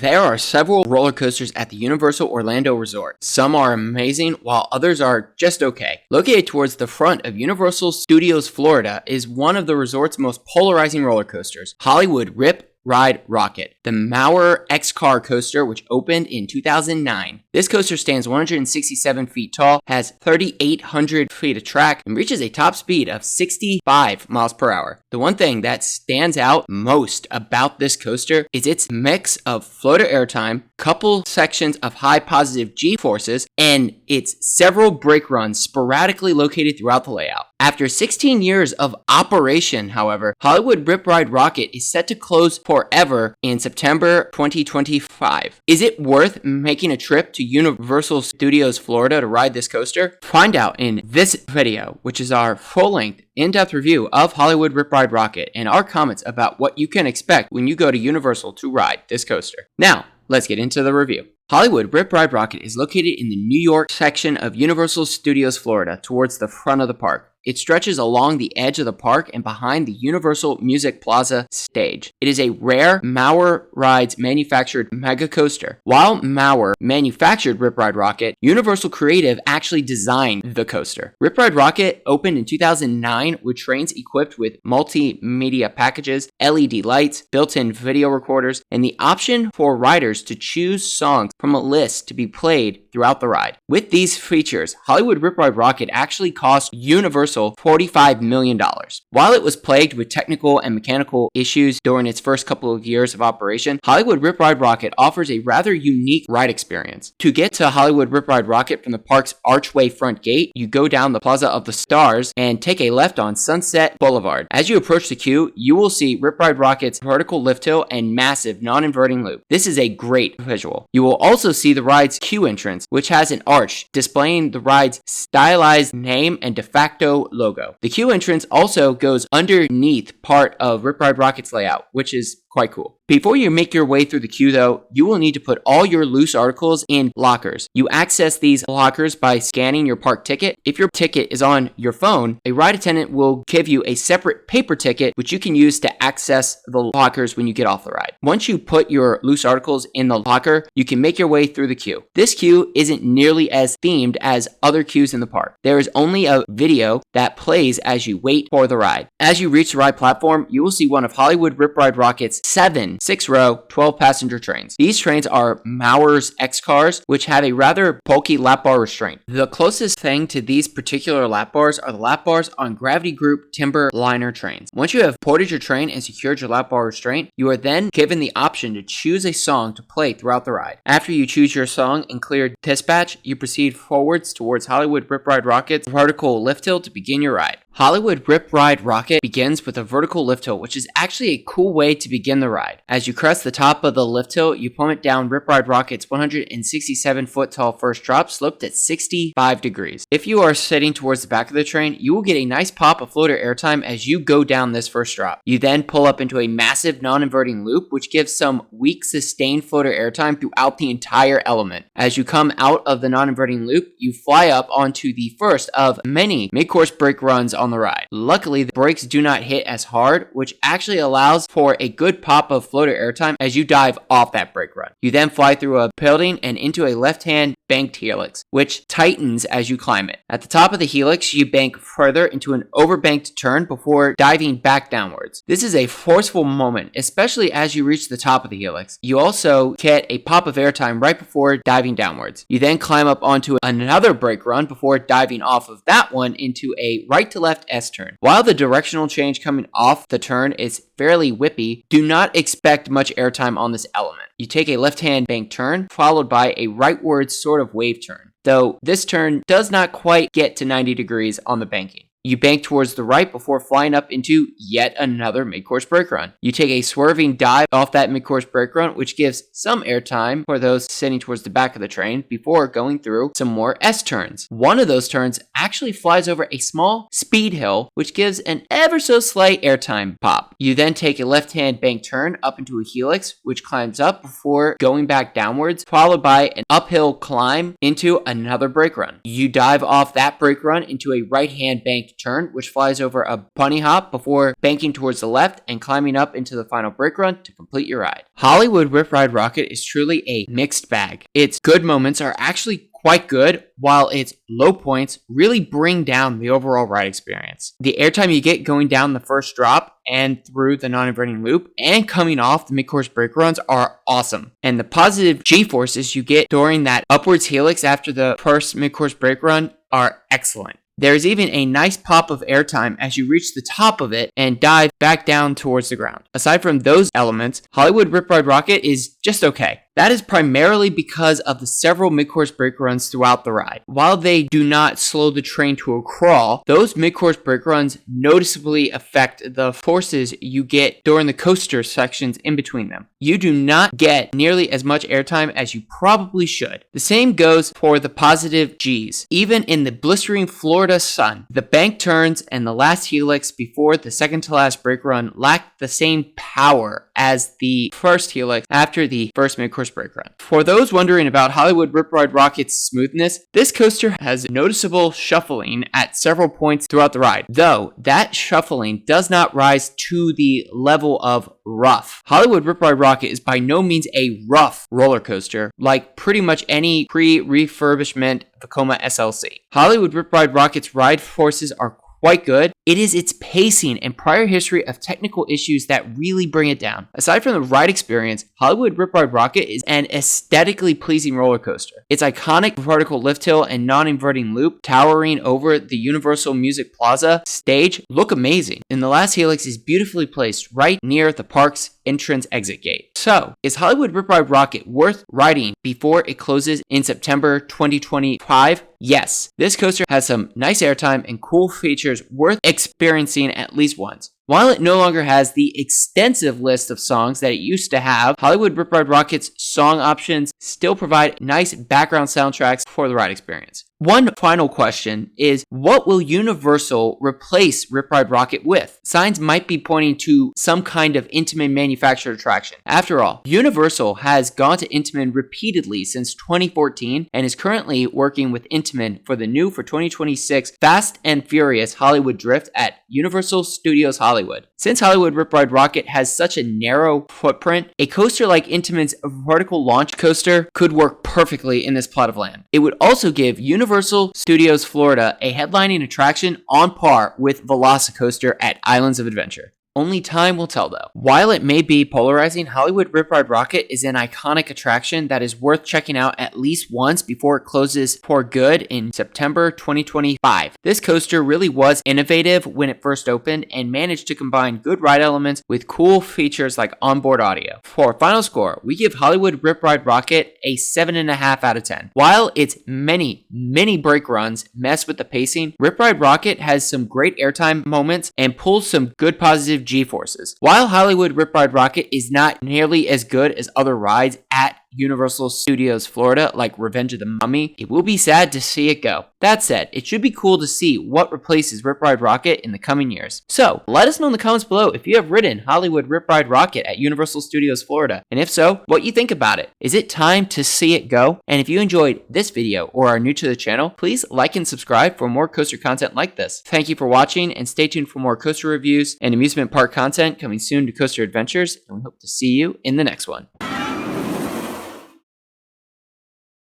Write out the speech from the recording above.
There are several roller coasters at the Universal Orlando Resort. Some are amazing, while others are just okay. Located towards the front of Universal Studios Florida is one of the resort's most polarizing roller coasters, Hollywood Rip Ride Rockit, the Maurer X-Car coaster, which opened in 2009. This coaster stands 167 feet tall, has 3,800 feet of track, and reaches a top speed of 65 miles per hour. The one thing that stands out most about this coaster is its mix of floater airtime, couple sections of high positive G-forces, and its several brake runs sporadically located throughout the layout. After 16 years of operation, however, Hollywood Rip Ride Rockit is set to close forever in September 2025. Is it worth making a trip to Universal Studios Florida to ride this coaster? Find out in this video, which is our full-length, in-depth review of Hollywood Rip Ride Rockit and our comments about what you can expect when you go to Universal to ride this coaster. Now, let's get into the review. Hollywood Rip Ride Rockit is located in the New York section of Universal Studios Florida towards the front of the park. It stretches along the edge of the park and behind the Universal Music Plaza stage. It is a rare Maurer Rides manufactured mega coaster. While Maurer manufactured Rip Ride Rockit, Universal Creative actually designed the coaster. Rip Ride Rockit opened in 2009 with trains equipped with multimedia packages, LED lights, built-in video recorders, and the option for riders to choose songs from a list to be played throughout the ride. With these features, Hollywood Rip Ride Rockit actually cost Universal $45 million. While it was plagued with technical and mechanical issues during its first couple of years of operation, Hollywood Rip Ride Rockit offers a rather unique ride experience. To get to Hollywood Rip Ride Rockit from the park's archway front gate, you go down the Plaza of the Stars and take a left on Sunset Boulevard. As you approach the queue, you will see Rip Ride Rockit's vertical lift hill and massive non-inverting loop. This is a great visual. You will also see the ride's queue entrance, which has an arch displaying the ride's stylized name and de facto logo. The queue entrance also goes underneath part of Rip Ride Rockit's layout, which is quite cool. Before you make your way through the queue though, you will need to put all your loose articles in lockers. You access these lockers by scanning your park ticket. If your ticket is on your phone, a ride attendant will give you a separate paper ticket which you can use to access the lockers when you get off the ride. Once you put your loose articles in the locker, you can make your way through the queue. This queue isn't nearly as themed as other queues in the park. There is only a video that plays as you wait for the ride. As you reach the ride platform, you will see one of Hollywood Rip Ride Rockit's 7 6-row, 12-passenger trains. These trains are Maurer X-Cars, which have a rather bulky lap bar restraint. The closest thing to these particular lap bars are the lap bars on Gravity Group timber liner trains. Once you have ported your train and secured your lap bar restraint, you are then given the option to choose a song to play throughout the ride. After you choose your song and clear dispatch, you proceed forwards towards Hollywood Rip Ride Rockit's vertical lift hill to begin your ride. Hollywood Rip Ride Rockit begins with a vertical lift hill, which is actually a cool way to begin the ride. As you crest the top of the lift hill, you plummet down Rip Ride Rockit's 167-foot tall first drop, sloped at 65 degrees. If you are sitting towards the back of the train, you will get a nice pop of floater airtime as you go down this first drop. You then pull up into a massive non-inverting loop, which gives some weak sustained floater airtime throughout the entire element. As you come out of the non-inverting loop, you fly up onto the first of many mid-course brake runs on the ride. Luckily, the brakes do not hit as hard, which actually allows for a good pop of floater airtime as you dive off that brake run. You then fly through a building and into a left-hand banked helix, which tightens as you climb it. At the top of the helix, you bank further into an overbanked turn before diving back downwards. This is a forceful moment, especially as you reach the top of the helix. You also get a pop of airtime right before diving downwards. You then climb up onto another brake run before diving off of that one into a right-to-left S-turn. While the directional change coming off the turn is fairly whippy, do not expect much airtime on this element. You take a left-hand bank turn, followed by a rightward sort of wave turn, though this turn does not quite get to 90 degrees on the banking. You bank towards the right before flying up into yet another mid-course brake run. You take a swerving dive off that mid-course brake run, which gives some airtime for those sitting towards the back of the train before going through some more S-turns. One of those turns actually flies over a small speed hill, which gives an ever so slight airtime pop. You then take a left-hand bank turn up into a helix, which climbs up before going back downwards, followed by an uphill climb into another brake run. You dive off that brake run into a right-hand bank turn, which flies over a bunny hop before banking towards the left and climbing up into the final brake run to complete your ride. Hollywood Rip Ride Rockit is truly a mixed bag. Its good moments are actually quite good, while its low points really bring down the overall ride experience. The airtime you get going down the first drop and through the non-inverting loop and coming off the mid-course brake runs are awesome. And the positive G-forces you get during that upwards helix after the first mid-course brake run are excellent. There's even a nice pop of airtime as you reach the top of it and dive back down towards the ground. Aside from those elements, Hollywood Rip Ride Rockit is just okay. That is primarily because of the several mid-course brake runs throughout the ride. While they do not slow the train to a crawl, those mid-course brake runs noticeably affect the forces you get during the coaster sections in between them. You do not get nearly as much airtime as you probably should. The same goes for the positive Gs. Even in the blistering Florida sun, the bank turns and the last helix before the second to last brake run lack the same power as the first helix after the first mid-course brake run. For those wondering about Hollywood Rip Ride Rockit's smoothness, this coaster has noticeable shuffling at several points throughout the ride, though that shuffling does not rise to the level of rough. Hollywood Rip Ride Rockit is by no means a rough roller coaster, like pretty much any pre-refurbishment Vekoma SLC. Hollywood Rip Ride Rockit's ride forces are quite good. It is its pacing and prior history of technical issues that really bring it down. Aside from the ride experience, Hollywood Rip Ride Rockit is an aesthetically pleasing roller coaster. Its iconic vertical lift hill and non-inverting loop towering over the Universal Music Plaza stage look amazing, and the last helix is beautifully placed right near the park's entrance exit gate. So, is Hollywood Rip Ride Rockit worth riding before it closes in September 2025? Yes, this coaster has some nice airtime and cool features worth experiencing at least once. While it no longer has the extensive list of songs that it used to have, Hollywood Rip Ride Rockit's song options still provide nice background soundtracks for the ride experience. One final question is, what will Universal replace Rip Ride Rockit with? Signs might be pointing to some kind of Intamin manufactured attraction. After all, Universal has gone to Intamin repeatedly since 2014 and is currently working with Intamin for the new for 2026 Fast and Furious Hollywood Drift at Universal Studios Hollywood. Since Hollywood Rip Ride Rockit has such a narrow footprint, a coaster like Intamin's vertical launch coaster could work perfectly in this plot of land. It would also give Universal Studios Florida a headlining attraction on par with Velocicoaster at Islands of Adventure. Only time will tell though. While it may be polarizing, Hollywood Rip Ride Rockit is an iconic attraction that is worth checking out at least once before it closes for good in September 2025. This coaster really was innovative when it first opened and managed to combine good ride elements with cool features like onboard audio. For final score, we give Hollywood Rip Ride Rockit a 7.5 out of 10. While its many brake runs mess with the pacing, Rip Ride Rockit has some great airtime moments and pulls some good positive G-forces. While Hollywood Rip Ride Rockit is not nearly as good as other rides at Universal Studios Florida like Revenge of the Mummy, it will be sad to see it go. That said, it should be cool to see what replaces Rip Ride Rockit in the coming years. So, let us know in the comments below if you have ridden Hollywood Rip Ride Rockit at Universal Studios Florida, and if so, what you think about it. Is it time to see it go? And if you enjoyed this video or are new to the channel, please like and subscribe for more coaster content like this. Thank you for watching, and stay tuned for more coaster reviews and amusement park content coming soon to Coaster Adventures, and we hope to see you in the next one.